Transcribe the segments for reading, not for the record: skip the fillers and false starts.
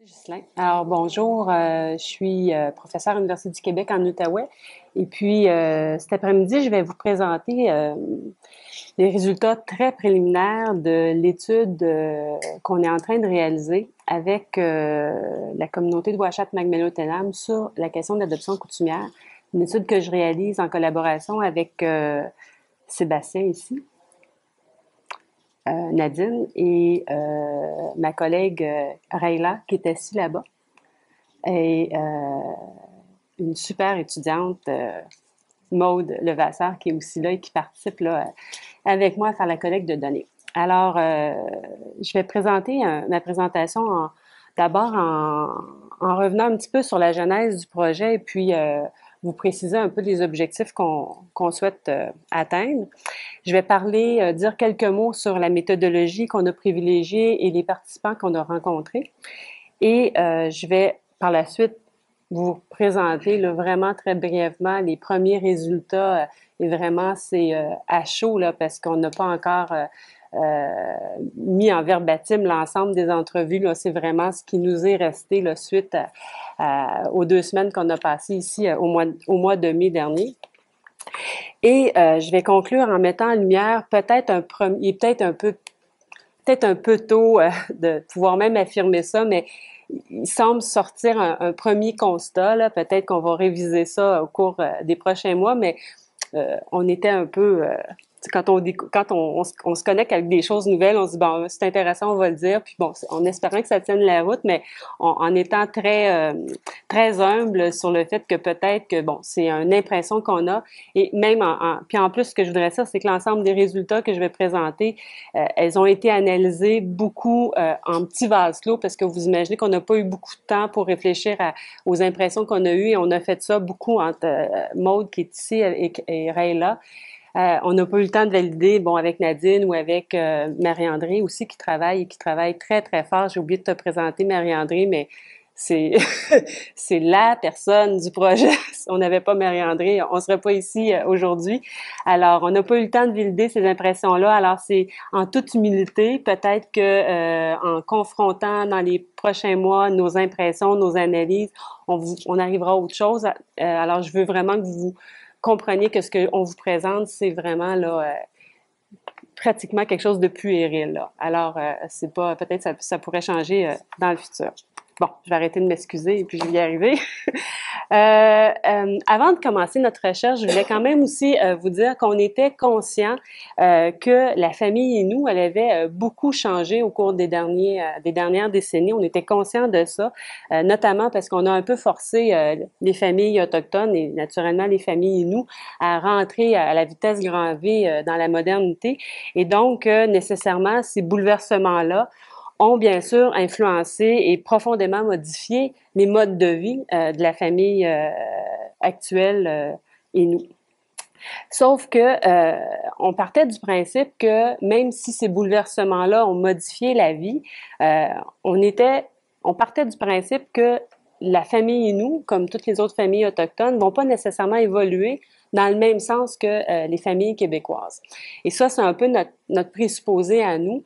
Ghislain. Alors, bonjour, je suis professeure à l'Université du Québec en Outaouais. Et puis, cet après-midi, je vais vous présenter les résultats très préliminaires de l'étude qu'on est en train de réaliser avec la communauté de Ouachat-Macmillan-Tenam sur la question de l'adoption coutumière. Une étude que je réalise en collaboration avec Sébastien ici. Nadine et ma collègue Rayla qui est assise là-bas et une super étudiante Maude Levasseur qui est aussi là et qui participe là, avec moi à faire la collecte de données. Alors, je vais présenter ma présentation d'abord en revenant un petit peu sur la genèse du projet et puis vous préciser un peu les objectifs qu'on souhaite atteindre. Je vais parler, dire quelques mots sur la méthodologie qu'on a privilégiée et les participants qu'on a rencontrés. Et je vais par la suite vous présenter là, vraiment très brièvement les premiers résultats. Et vraiment, c'est à chaud là, parce qu'on n'a pas encore mis en verbatim l'ensemble des entrevues. Là, c'est vraiment ce qui nous est resté là, suite aux 2 semaines qu'on a passées ici au mois de mai dernier. Et je vais conclure en mettant en lumière peut-être un premier, peut-être un peu tôt de pouvoir même affirmer ça, mais il semble sortir un premier constat. Là. Peut-être qu'on va réviser ça au cours des prochains mois, mais on était un peu quand on se connecte avec des choses nouvelles, on se dit bon, c'est intéressant, on va le dire, puis bon, en espérant que ça tienne la route, mais en étant très humble sur le fait que peut-être que bon, c'est une impression qu'on a, et même puis en plus, ce que je voudrais dire, c'est que l'ensemble des résultats que je vais présenter, elles ont été analysées beaucoup en petits vases clos, parce que vous imaginez qu'on n'a pas eu beaucoup de temps pour réfléchir aux impressions qu'on a eues, et on a fait ça beaucoup entre Maude qui est ici et Rayla. On n'a pas eu le temps de valider, bon, avec Nadine ou avec Marie-André aussi qui travaille très, très fort. J'ai oublié de te présenter Marie-André, mais c'est c'est la personne du projet. Si on n'avait pas Marie-André, on serait pas ici aujourd'hui. Alors, on n'a pas eu le temps de valider ces impressions-là. Alors, c'est en toute humilité, peut-être que en confrontant dans les prochains mois nos impressions, nos analyses, on arrivera à autre chose. Alors, je veux vraiment que vous compreniez que ce qu'on vous présente, c'est vraiment là pratiquement quelque chose de puéril. Là. Alors, c'est pas peut-être ça pourrait changer dans le futur. Bon, je vais arrêter de m'excuser et puis je vais y arriver. Avant de commencer notre recherche, je voulais quand même aussi vous dire qu'on était conscient que la famille et nous, elle avait beaucoup changé au cours des dernières décennies. On était conscient de ça, notamment parce qu'on a un peu forcé les familles autochtones et naturellement les familles et nous à rentrer à la vitesse grand V dans la modernité. Et donc, nécessairement, ces bouleversements-là ont bien sûr influencé et profondément modifié les modes de vie de la famille actuelle et nous. Sauf que on partait du principe que même si ces bouleversements-là ont modifié la vie, euh, on partait du principe que la famille et nous, comme toutes les autres familles autochtones, vont pas nécessairement évoluer dans le même sens que les familles québécoises. Et ça, c'est un peu notre présupposé à nous.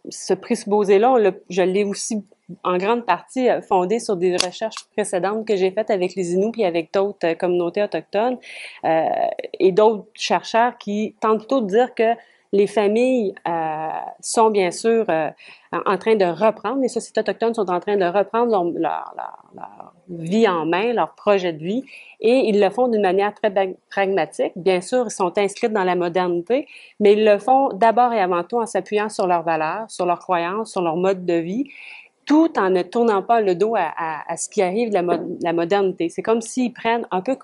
Ce présupposé-là, je l'ai aussi en grande partie fondé sur des recherches précédentes que j'ai faites avec les Inuits et avec d'autres communautés autochtones euh, et d'autres chercheurs qui tentent plutôt de dire que les familles sont bien sûr en train de reprendre, les sociétés autochtones sont en train de reprendre leur vie en main, leur projet de vie, et ils le font d'une manière très pragmatique. Bien sûr, ils sont inscrits dans la modernité, mais ils le font d'abord et avant tout en s'appuyant sur leurs valeurs, sur leurs croyances, sur leur mode de vie, tout en ne tournant pas le dos à ce qui arrive de la modernité. C'est comme s'ils prennent un peu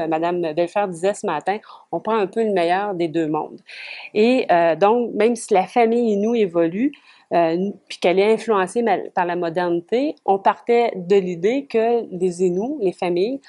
Madame Belfer disait ce matin, on prend un peu le meilleur des deux mondes. Et donc, même si la famille nous évolue, puis qu'elle est influencée par la modernité, on partait de l'idée que les Inuits, les familles,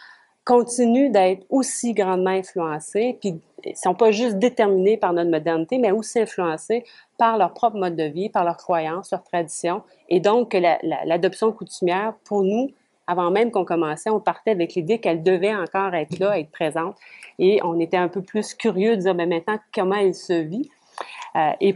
continuent d'être aussi grandement influencés, puis ils sont pas juste déterminés par notre modernité, mais aussi influencés par leur propre mode de vie, par leurs croyances, leurs traditions, et donc que l'adoption coutumière, pour nous, avant même qu'on commençait, on partait avec l'idée qu'elle devait encore être là, être présente, et on était un peu plus curieux de dire, mais maintenant, comment elle se vit? Et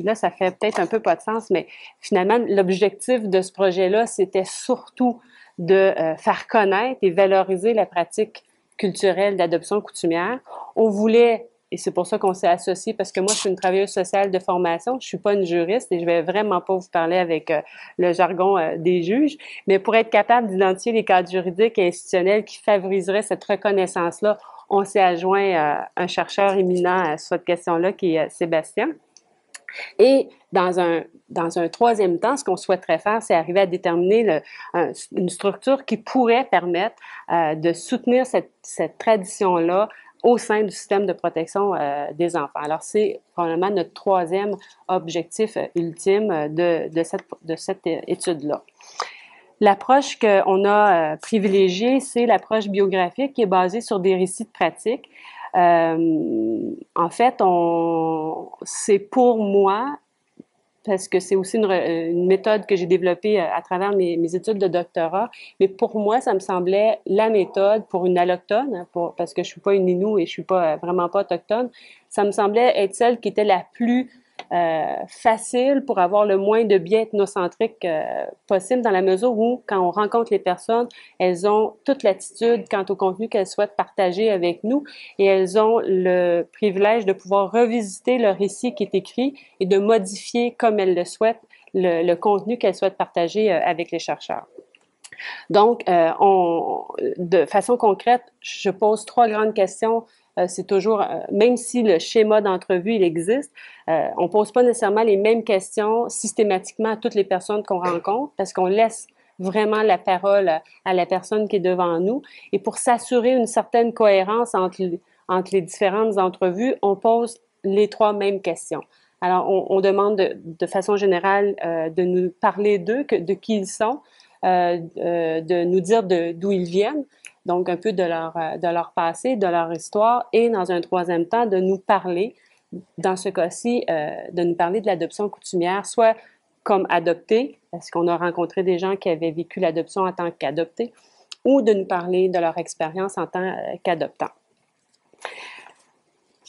là, ça fait peut-être un peu pas de sens, mais finalement, l'objectif de ce projet-là, c'était surtout de faire connaître et valoriser la pratique culturelle d'adoption coutumière. On voulait, et c'est pour ça qu'on s'est associés, parce que moi, je suis une travailleuse sociale de formation, je suis pas une juriste et je vais vraiment pas vous parler avec le jargon des juges, mais pour être capable d'identifier les cadres juridiques et institutionnels qui favoriseraient cette reconnaissance-là, on s'est adjoint un chercheur éminent sur cette question-là qui est Sébastien. Et dans un troisième temps, ce qu'on souhaiterait faire, c'est arriver à déterminer une structure qui pourrait permettre de soutenir cette tradition-là au sein du système de protection des enfants. Alors, c'est probablement notre troisième objectif ultime de cette étude-là. L'approche qu'on a privilégiée, c'est l'approche biographique qui est basée sur des récits de pratique. En fait, c'est pour moi, parce que c'est aussi une méthode que j'ai développée à travers mes études de doctorat, mais pour moi, ça me semblait la méthode pour une allochtone, parce que je suis pas une Innu et je suis pas vraiment pas autochtone, ça me semblait être celle qui était la plus facile pour avoir le moins de biais ethnocentriques possible, dans la mesure où, quand on rencontre les personnes, elles ont toute l'attitude quant au contenu qu'elles souhaitent partager avec nous et elles ont le privilège de pouvoir revisiter le récit qui est écrit et de modifier comme elles le souhaitent le contenu qu'elles souhaitent partager avec les chercheurs. Donc, de façon concrète, je pose 3 grandes questions. C'est toujours, même si le schéma d'entrevue, il existe, on pose pas nécessairement les mêmes questions systématiquement à toutes les personnes qu'on rencontre parce qu'on laisse vraiment la parole à la personne qui est devant nous. Et pour s'assurer une certaine cohérence entre les différentes entrevues, on pose les 3 mêmes questions. Alors, on demande de façon générale de nous parler d'eux, de qui ils sont, de nous dire d'où ils viennent, donc un peu de leur passé, de leur histoire, et dans un troisième temps, de nous parler, dans ce cas-ci, de nous parler de l'adoption coutumière, soit comme adoptés, parce qu'on a rencontré des gens qui avaient vécu l'adoption en tant qu'adoptés, ou de nous parler de leur expérience en tant qu'adoptants.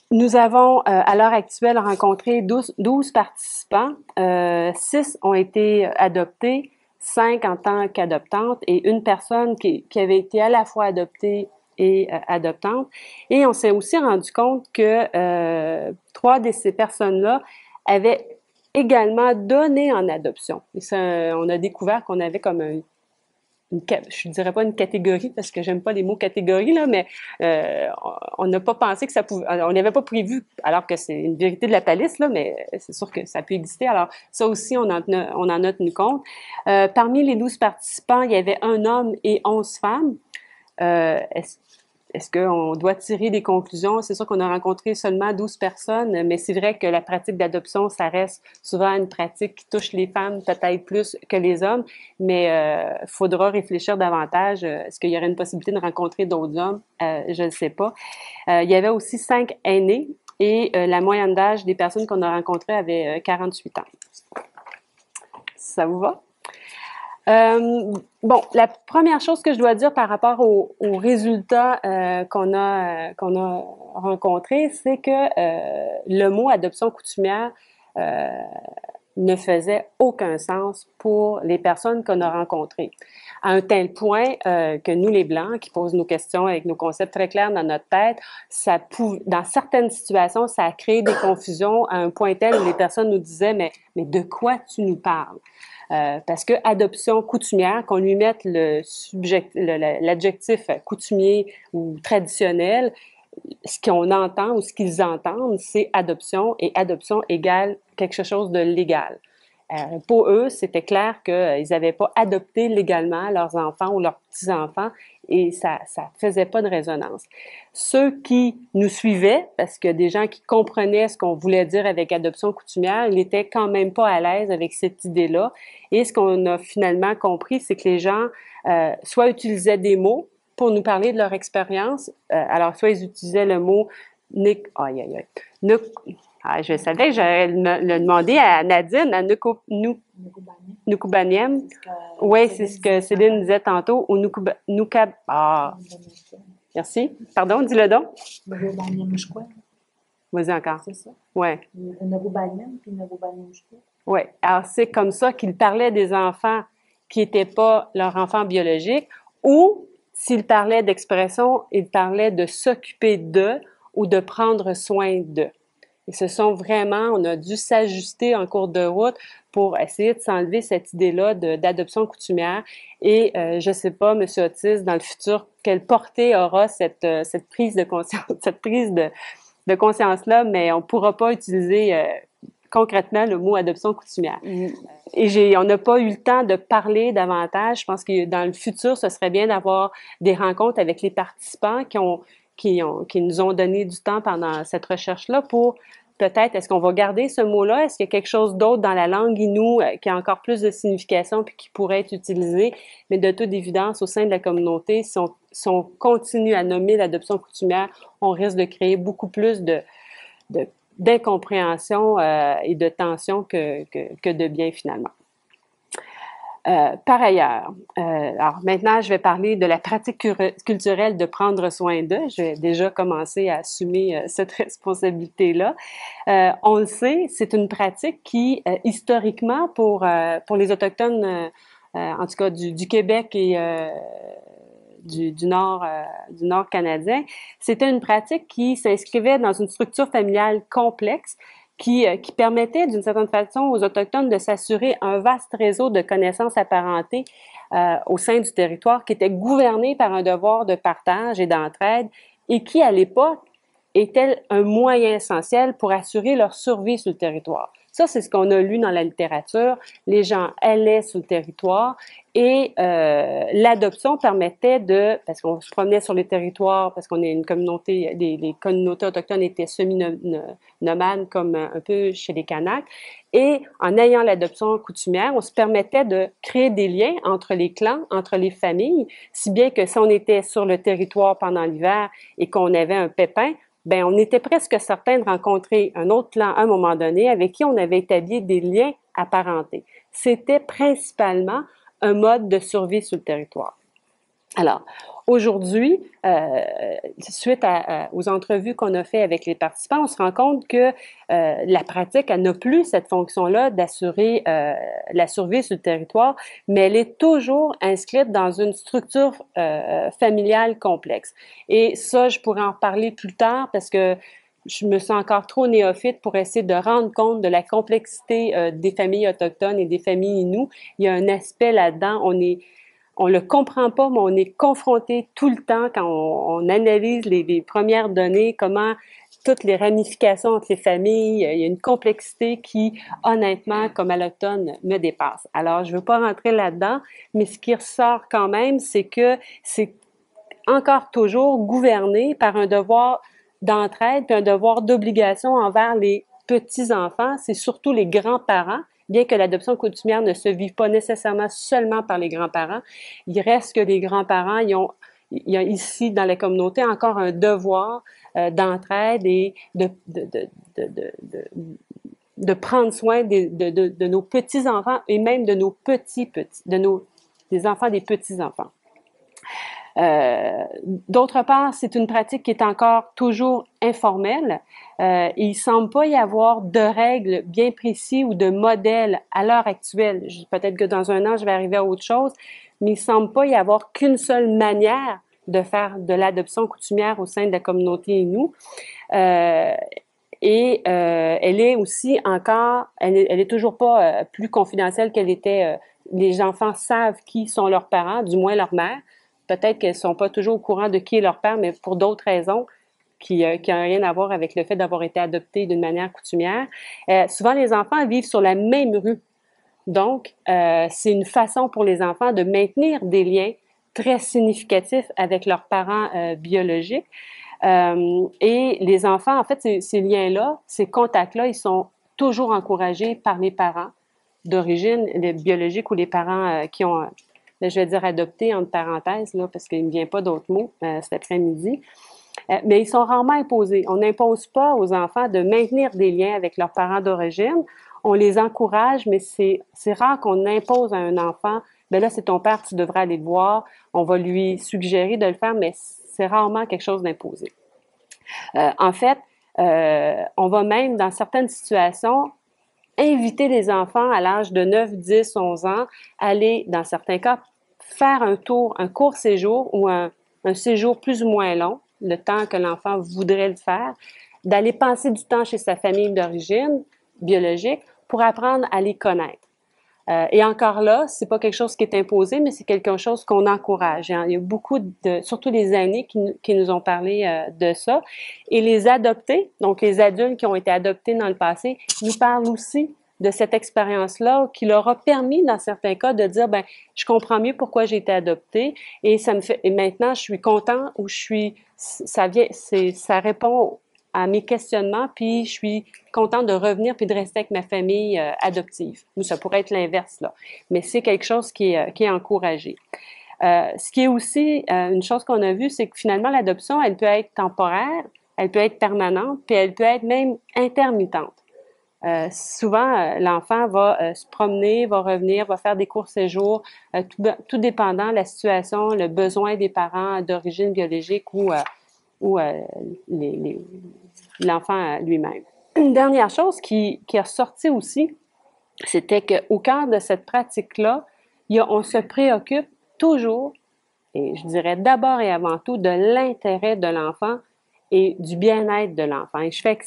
Nous avons, à l'heure actuelle, rencontré 12 participants. 6 ont été adoptés, 5 en tant qu'adoptantes et une personne qui avait été à la fois adoptée et adoptante. Et on s'est aussi rendu compte que 3 de ces personnes-là avaient également donné en adoption. Et ça, on a découvert qu'on avait comme je dirais pas une catégorie parce que j'aime pas les mots catégorie là, mais on n'a pas pensé que ça pouvait, on n'avait pas prévu, alors que c'est une vérité de la palisse là, mais c'est sûr que ça peut exister. Alors ça aussi, on en a tenu compte. Parmi les 12 participants, il y avait un homme et 11 femmes. Est-ce qu'on doit tirer des conclusions? C'est sûr qu'on a rencontré seulement 12 personnes, mais c'est vrai que la pratique d'adoption, ça reste souvent une pratique qui touche les femmes peut-être plus que les hommes, mais il faudra réfléchir davantage. Est-ce qu'il y aurait une possibilité de rencontrer d'autres hommes? Je ne sais pas. Il y avait aussi 5 aînés et la moyenne d'âge des personnes qu'on a rencontrées avait 48 ans. Ça vous va? Bon, la première chose que je dois dire par rapport aux résultats qu'on a rencontrés, c'est que le mot adoption coutumière ne faisait aucun sens pour les personnes qu'on a rencontrées. À un tel point que nous, les Blancs, qui posent nos questions avec nos concepts très clairs dans notre tête, dans certaines situations, ça a créé des confusions à un point tel où les personnes nous disaient « mais de quoi tu nous parles? » Parce que adoption coutumière, qu'on lui mette l'adjectif coutumier ou traditionnel, ce qu'on entend ou ce qu'ils entendent, c'est adoption, et adoption égale quelque chose de légal. Pour eux, c'était clair qu'ils n'avaient pas adopté légalement leurs enfants ou leurs petits-enfants et ça faisait pas de résonance. Ceux qui nous suivaient, parce que des gens qui comprenaient ce qu'on voulait dire avec adoption coutumière, ils n'étaient quand même pas à l'aise avec cette idée-là. Et ce qu'on a finalement compris, c'est que les gens soit utilisaient des mots pour nous parler de leur expérience. Alors, soit ils utilisaient le mot je savais que j'allais le demander à Nadine, à Nukubaniem. Oui, c'est ce que Céline disait tantôt. Ou merci. Pardon, dis-le donc. Vas-y encore. c'est ça? Ouais. Neurobanyan, puis Neurobanyan, je crois. Oui. Alors, c'est comme ça qu'ils parlaient des enfants qui n'étaient pas leurs enfants biologiques, ou s'ils parlaient d'expression, ils parlaient de s'occuper d'eux ou de prendre soin d'eux. Et ce sont vraiment, on a dû s'ajuster en cours de route pour essayer de s'enlever cette idée-là d'adoption coutumière. Et je sais pas, Monsieur Otis, dans le futur, quelle portée aura cette prise de conscience, cette prise de conscience-là, mais on pourra pas utiliser concrètement le mot adoption coutumière. Et on n'a pas eu le temps de parler davantage. Je pense que dans le futur, ce serait bien d'avoir des rencontres avec les participants qui nous ont donné du temps pendant cette recherche-là pour peut-être, est-ce qu'on va garder ce mot-là? Est-ce qu'il y a quelque chose d'autre dans la langue inou qui a encore plus de signification puis qui pourrait être utilisé? Mais de toute évidence, au sein de la communauté, si on continue à nommer l'adoption coutumière, on risque de créer beaucoup plus de d'incompréhension et de tension que de bien finalement. Par ailleurs, alors maintenant, je vais parler de la pratique culturelle de prendre soin d'eux. Je vais déjà commencer à assumer cette responsabilité-là. On le sait, c'est une pratique qui, historiquement, pour les Autochtones, en tout cas du Québec et du Nord canadien, c'était une pratique qui s'inscrivait dans une structure familiale complexe qui permettait d'une certaine façon aux Autochtones de s'assurer un vaste réseau de connaissances apparentées au sein du territoire qui était gouverné par un devoir de partage et d'entraide et qui, à l'époque, était un moyen essentiel pour assurer leur survie sur le territoire. Ça, c'est ce qu'on a lu dans la littérature. Les gens allaient sur le territoire et l'adoption permettait parce qu'on se promenait sur les territoires, parce qu'on est une communauté, les communautés autochtones étaient semi-nomades comme un peu chez les Kanaks. Et en ayant l'adoption coutumière, on se permettait de créer des liens entre les clans, entre les familles, si bien que si on était sur le territoire pendant l'hiver et qu'on avait un pépin, ben on était presque certain de rencontrer un autre clan à un moment donné avec qui on avait établi des liens apparentés. C'était principalement un mode de survie sur le territoire. Alors, aujourd'hui, suite aux entrevues qu'on a fait avec les participants, on se rend compte que la pratique, elle n'a plus cette fonction-là d'assurer la survie sur le territoire, mais elle est toujours inscrite dans une structure familiale complexe. Et ça, je pourrais en parler plus tard parce que je me sens encore trop néophyte pour essayer de rendre compte de la complexité des familles autochtones et des familles inoues. Il y a un aspect là-dedans, on le comprend pas, mais on est confronté tout le temps quand on analyse les premières données, comment toutes les ramifications entre les familles, il y a une complexité qui, honnêtement, comme à l'automne, me dépasse. Alors, je veux pas rentrer là-dedans, mais ce qui ressort quand même, c'est que c'est encore toujours gouverné par un devoir d'entraide puis un devoir d'obligation envers les petits-enfants. C'est surtout les grands-parents, bien que l'adoption coutumière ne se vive pas nécessairement seulement par les grands-parents. Il reste que les grands-parents, il y a ici dans la communauté encore un devoir d'entraide et de prendre soin de nos petits-enfants et même de nos petits-petits, des enfants des petits-enfants. D'autre part, c'est une pratique qui est encore toujours informelle. Il semble pas y avoir de règles bien précises ou de modèles à l'heure actuelle. Peut-être que dans un an, je vais arriver à autre chose, mais il semble pas y avoir qu'une seule manière de faire de l'adoption coutumière au sein de la communauté Innu. Elle est aussi encore, elle est toujours pas plus confidentielle qu'elle était. Les enfants savent qui sont leurs parents, du moins leur mère. Peut-être qu'elles ne sont pas toujours au courant de qui est leur père, mais pour d'autres raisons qui n'ont rien à voir avec le fait d'avoir été adoptés d'une manière coutumière. Souvent, les enfants vivent sur la même rue. Donc, c'est une façon pour les enfants de maintenir des liens très significatifs avec leurs parents biologiques. Et les enfants, en fait, ces liens-là, ces contacts-là, ils sont toujours encouragés par les parents d'origine, les biologiques ou les parents qui ont je vais dire adopté entre parenthèses, là, parce qu'il ne me vient pas d'autres mots cet après-midi. Mais ils sont rarement imposés. On n'impose pas aux enfants de maintenir des liens avec leurs parents d'origine. On les encourage, mais c'est rare qu'on impose à un enfant, ben là, c'est ton père, tu devrais aller le voir. On va lui suggérer de le faire, mais c'est rarement quelque chose d'imposé. En fait, On va même, dans certaines situations, inviter les enfants à l'âge de 9, 10, 11 ans, aller, dans certains cas, faire un tour, un court séjour ou un séjour plus ou moins long, le temps que l'enfant voudrait le faire, d'aller passer du temps chez sa famille d'origine biologique pour apprendre à les connaître. Et encore là, c'est pas quelque chose qui est imposé, mais c'est quelque chose qu'on encourage. Il y a beaucoup de, surtout les aînés qui nous ont parlé de ça. Et les adoptés, donc les adultes qui ont été adoptés dans le passé, nous parlent aussi de cette expérience-là qui leur a permis, dans certains cas, de dire, ben, je comprends mieux pourquoi j'ai été adopté et ça me fait, et maintenant je suis content ou ça répond à mes questionnements, puis je suis contente de revenir puis de rester avec ma famille adoptive. Ou ça pourrait être l'inverse, là. Mais c'est quelque chose qui est encouragé. Ce qui est aussi une chose qu'on a vue, c'est que finalement, l'adoption, elle peut être temporaire, elle peut être permanente, puis elle peut être même intermittente. Souvent, l'enfant va se promener, va revenir, va faire des courts séjours, tout dépendant de la situation, le besoin des parents d'origine biologique ou l'enfant lui-même. Une dernière chose qui est ressortie aussi, c'était qu'au cœur de cette pratique-là, on se préoccupe toujours, et je dirais d'abord et avant tout, de l'intérêt de l'enfant et du bien-être de l'enfant. Et je fais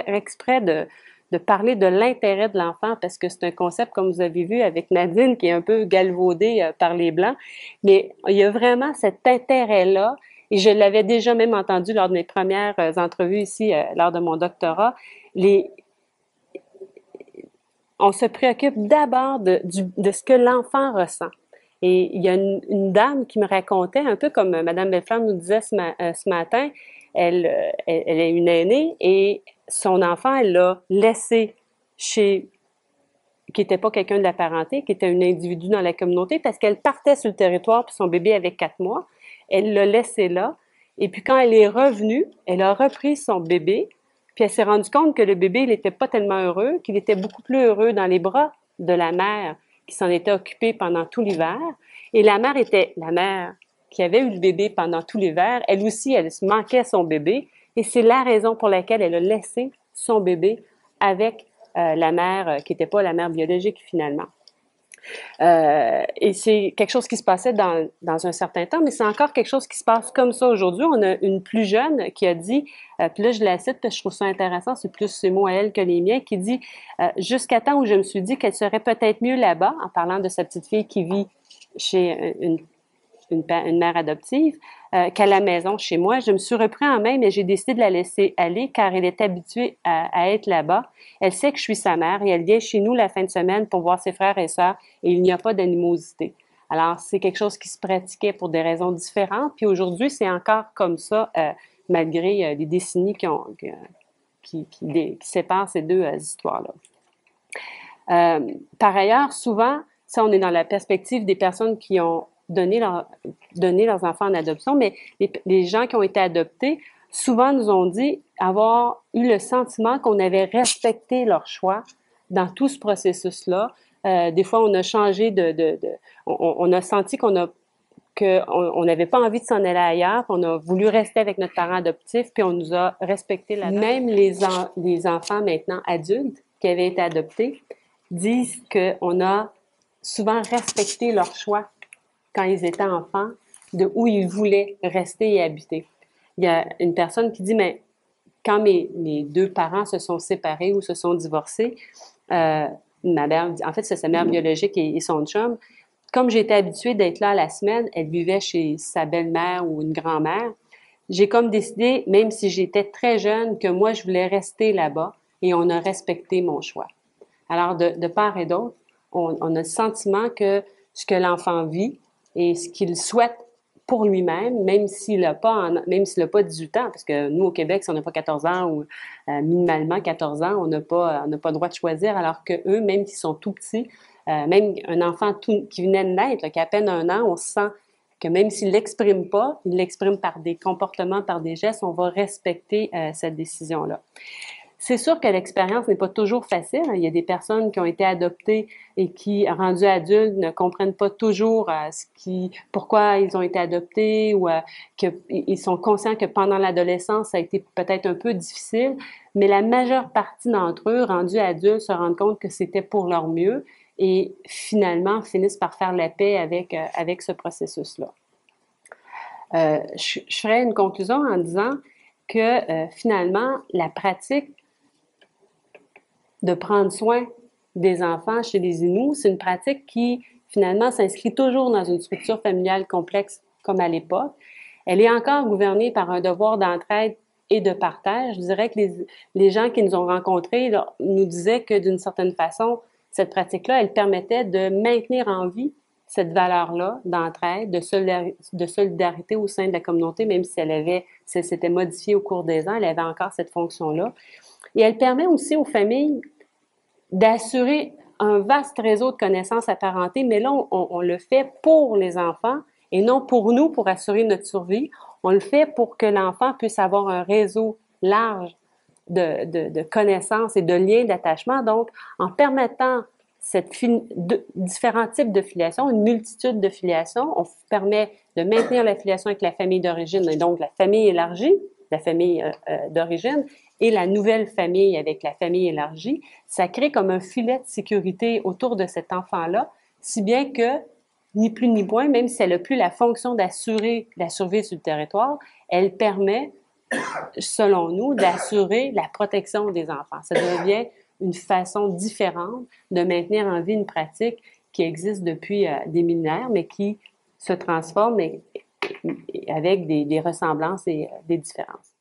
exprès de parler de l'intérêt de l'enfant parce que c'est un concept, comme vous avez vu avec Nadine, qui est un peu galvaudé par les Blancs, mais il y a vraiment cet intérêt-là. Et je l'avais déjà même entendu lors de mes premières entrevues ici, lors de mon doctorat. On se préoccupe d'abord de ce que l'enfant ressent. Et il y a une dame qui me racontait, un peu comme Mme Belflamme nous disait ce matin, elle est une aînée et son enfant, elle l'a laissé qui n'était pas quelqu'un de la parenté, qui était un individu dans la communauté, parce qu'elle partait sur le territoire, puis son bébé avait 4 mois. Elle l'a laissé là. Et puis quand elle est revenue, elle a repris son bébé, puis elle s'est rendue compte que le bébé, il n'était pas tellement heureux, qu'il était beaucoup plus heureux dans les bras de la mère qui s'en était occupée pendant tout l'hiver. Et la mère qui avait eu le bébé pendant tout l'hiver. Elle aussi, elle se manquait son bébé. Et c'est la raison pour laquelle elle a laissé son bébé avec la mère qui n'était pas la mère biologique finalement. Et c'est quelque chose qui se passait dans un certain temps, mais c'est encore quelque chose qui se passe comme ça aujourd'hui. On a une plus jeune qui a dit, puis là je la cite parce que je trouve ça intéressant, c'est plus ses mots à elle que les miens, qui dit jusqu'à temps où je me suis dit qu'elle serait peut-être mieux là-bas, en parlant de sa petite fille qui vit chez une mère adoptive, qu'à la maison chez moi. Je me suis repris en main, mais j'ai décidé de la laisser aller car elle est habituée à être là-bas. Elle sait que je suis sa mère et elle vient chez nous la fin de semaine pour voir ses frères et sœurs et il n'y a pas d'animosité. Alors, c'est quelque chose qui se pratiquait pour des raisons différentes. Puis aujourd'hui, c'est encore comme ça, malgré les décennies qui séparent ces deux histoires-là. Par ailleurs, souvent, ça, on est dans la perspective des personnes qui ont donné leurs enfants en adoption, mais les gens qui ont été adoptés, souvent nous ont dit avoir eu le sentiment qu'on avait respecté leur choix dans tout ce processus-là. Des fois, on a changé on a senti qu'on n'avait pas envie de s'en aller ailleurs, puis on a voulu rester avec notre parent adoptif, puis on nous a respecté là-dedans. Même les enfants maintenant adultes qui avaient été adoptés disent qu'on a souvent respecté leur choix quand ils étaient enfants, de où ils voulaient rester et habiter. Il y a une personne qui dit, mais quand mes deux parents se sont séparés ou se sont divorcés, ma mère, en fait, c'est sa mère biologique et son chum, comme j'étais habituée d'être là la semaine, elle vivait chez sa belle-mère ou une grand-mère, j'ai comme décidé, même si j'étais très jeune, que moi, je voulais rester là-bas et on a respecté mon choix. Alors, de part et d'autre, on a le sentiment que ce que l'enfant vit et ce qu'il souhaite pour lui-même, même s'il n'a pas 18 ans, parce que nous, au Québec, si on n'a pas 14 ans ou minimalement 14 ans, on n'a pas le droit de choisir, alors que eux, même s'ils sont tout petits, même un enfant qui venait de naître, là, qui a à peine 1 an, on sent que même s'il ne l'exprime pas, il l'exprime par des comportements, par des gestes, on va respecter cette décision-là. C'est sûr que l'expérience n'est pas toujours facile. Il y a des personnes qui ont été adoptées et qui, rendues adultes, ne comprennent pas toujours pourquoi ils ont été adoptés ou qu'ils sont conscients que pendant l'adolescence, ça a été peut-être un peu difficile, mais la majeure partie d'entre eux, rendus adultes, se rendent compte que c'était pour leur mieux et finalement finissent par faire la paix avec ce processus-là. Je ferai une conclusion en disant que finalement, la pratique de prendre soin des enfants chez les Inuits, c'est une pratique qui, finalement, s'inscrit toujours dans une structure familiale complexe comme à l'époque. Elle est encore gouvernée par un devoir d'entraide et de partage. Je dirais que les gens qui nous ont rencontrés nous disaient que d'une certaine façon, cette pratique-là, elle permettait de maintenir en vie cette valeur-là d'entraide, de solidarité au sein de la communauté, même si si elle s'était modifiée au cours des ans, elle avait encore cette fonction-là. Et elle permet aussi aux familles d'assurer un vaste réseau de connaissances apparentées, mais là, on le fait pour les enfants et non pour nous, pour assurer notre survie. On le fait pour que l'enfant puisse avoir un réseau large de connaissances et de liens d'attachement. Donc, en permettant différents types de filiation, une multitude de filiations, on permet de maintenir la filiation avec la famille d'origine, et donc la famille élargie, la famille d'origine, et la nouvelle famille avec la famille élargie. Ça crée comme un filet de sécurité autour de cet enfant-là, si bien que, ni plus ni moins, même si elle n'a plus la fonction d'assurer la survie sur le territoire, elle permet, selon nous, d'assurer la protection des enfants. Ça devient une façon différente de maintenir en vie une pratique qui existe depuis des millénaires, mais qui se transforme avec des ressemblances et des différences.